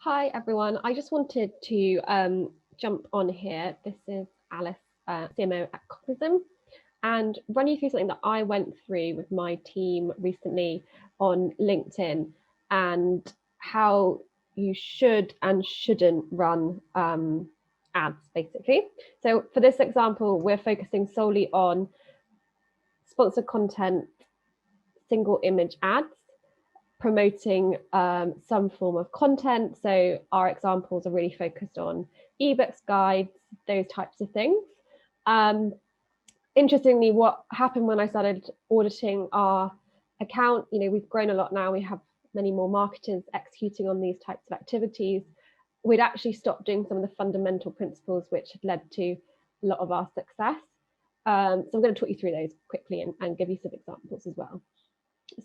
Hi everyone. I just wanted to jump on here. This is Alice, CMO at Cognism, and run you through something that I went through with my team recently on LinkedIn and how you should and shouldn't run ads, basically. So for this example, we're focusing solely on sponsored content, single image ads, promoting some form of content. So our examples are really focused on ebooks, guides, those types of things. Interestingly, what happened when I started auditing our account, we've grown a lot now. We have many more marketers executing on these types of activities. We'd actually stopped doing some of the fundamental principles which had led to a lot of our success. So I'm going to talk you through those quickly and give you some examples as well.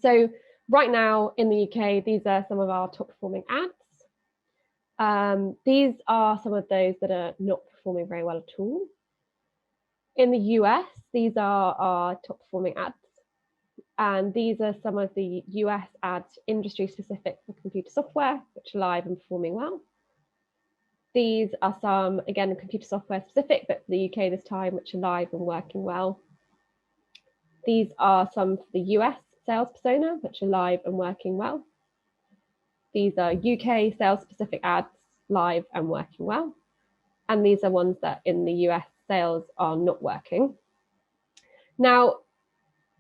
So right now in the UK, these are some of our top performing ads. These are some of those that are not performing very well at all. In the US, these are our top performing ads. And these are some of the US ads industry specific for computer software, which are live and performing well. These are some, again, computer software specific, but for the UK this time, which are live and working well. These are some for the US sales persona, which are live and working well. These are UK sales specific ads, live and working well. And these are ones that in the US sales are not working. Now,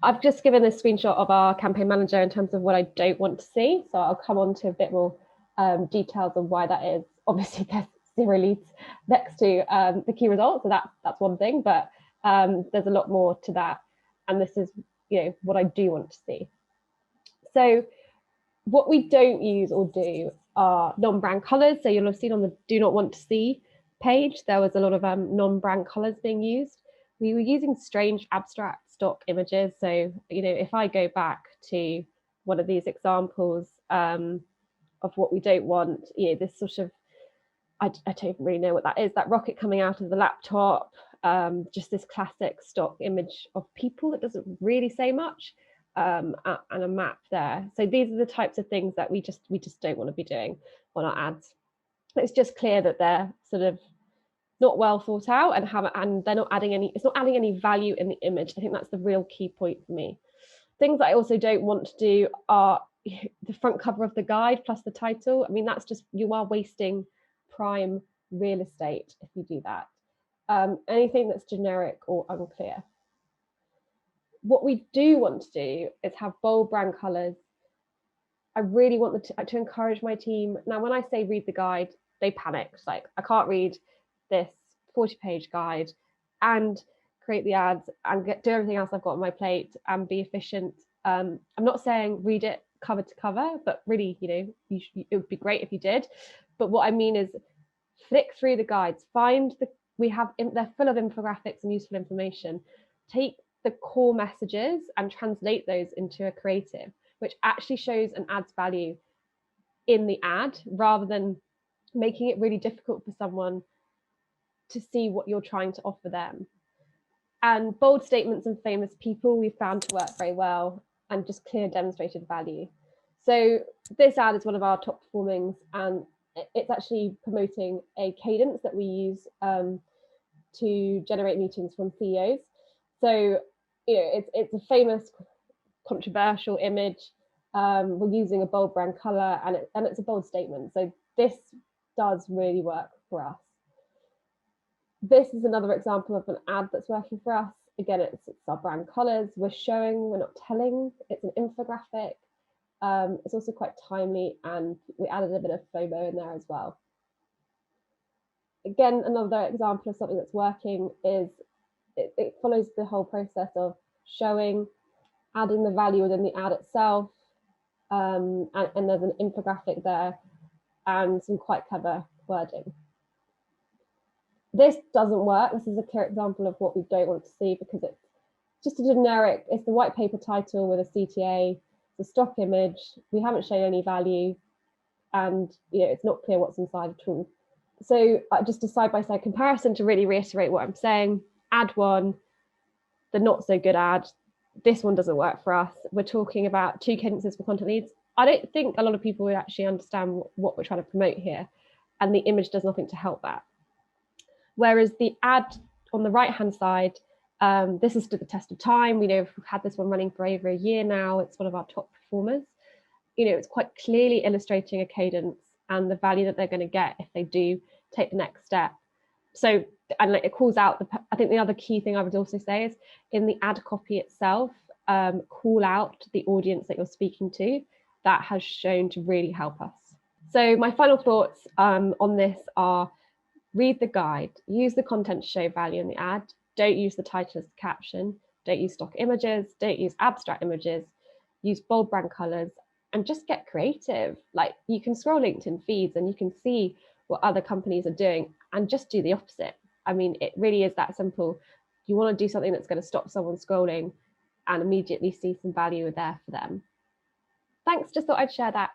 I've just given a screenshot of our campaign manager in terms of what I don't want to see. So I'll come on to a bit more details on why that is. Obviously, there's 0 leads next to the key results. So that's one thing, but there's a lot more to that. And this is what I do want to see. So what we don't use or do are non-brand colors. So you'll have seen on the do not want to see page, there was a lot of non-brand colors being used. We were using strange abstract stock images. So, if I go back to one of these examples of what we don't want, this sort of, I don't really know what that is, that rocket coming out of the laptop, just this classic stock image of people that doesn't really say much. And a map there. So these are the types of things that we just don't want to be doing on our ads. It's just clear that they're sort of not well thought out and they're not adding any, it's not adding any value in the image. I think that's the real key point for me. Things that I also don't want to do are the front cover of the guide plus the title. I mean, that's just, you are wasting prime real estate if you do that. Anything that's generic or unclear. What we do want to do is have bold brand colors. I really want to encourage my team. Now, when I say read the guide, they panic. It's like, I can't read this 40-page guide and create the ads and do everything else I've got on my plate and be efficient. I'm not saying read it cover to cover, but really, it would be great if you did. But what I mean is flick through the guides, they're full of infographics and useful information. Take the core messages and translate those into a creative, which actually shows and adds value in the ad rather than making it really difficult for someone to see what you're trying to offer them. And bold statements and famous people we found to work very well and just clear demonstrated value. So this ad is one of our top performings, and it's actually promoting a cadence that we use to generate meetings from CEOs. So it's a famous, controversial image. We're using a bold brand color, and it's a bold statement. So this does really work for us. This is another example of an ad that's working for us. Again, it's our brand colors. We're showing, we're not telling. It's an infographic. It's also quite timely, and we added a bit of FOMO in there as well. Again, another example of something that's working is it follows the whole process of showing, adding the value within the ad itself, and there's an infographic there and some quite clever wording. This doesn't work. This is a clear example of what we don't want to see because it's just a generic, it's the white paper title with a CTA, the stock image. We haven't shown any value, and it's not clear what's inside at all. So just a side-by-side comparison to really reiterate what I'm saying. Ad one, the not so good ad. This one doesn't work for us. We're talking about 2 cadences for content leads. I don't think a lot of people would actually understand what we're trying to promote here, and the image does nothing to help that. Whereas the ad on the right-hand side, this has stood the test of time. We know we've had this one running for over a year now. It's one of our top performers. You know, it's quite clearly illustrating a cadence and the value that they're going to get if they do take the next step. So, and like it calls out I think the other key thing I would also say is in the ad copy itself, call out the audience that you're speaking to. That has shown to really help us. So my final thoughts on this are: read the guide, use the content to show value in the ad, don't use the title as the caption, don't use stock images, don't use abstract images, use bold brand colors, and just get creative. Like, you can scroll LinkedIn feeds and you can see what other companies are doing and just do the opposite. I mean, it really is that simple. You want to do something that's going to stop someone scrolling and immediately see some value there for them. Thanks, just thought I'd share that.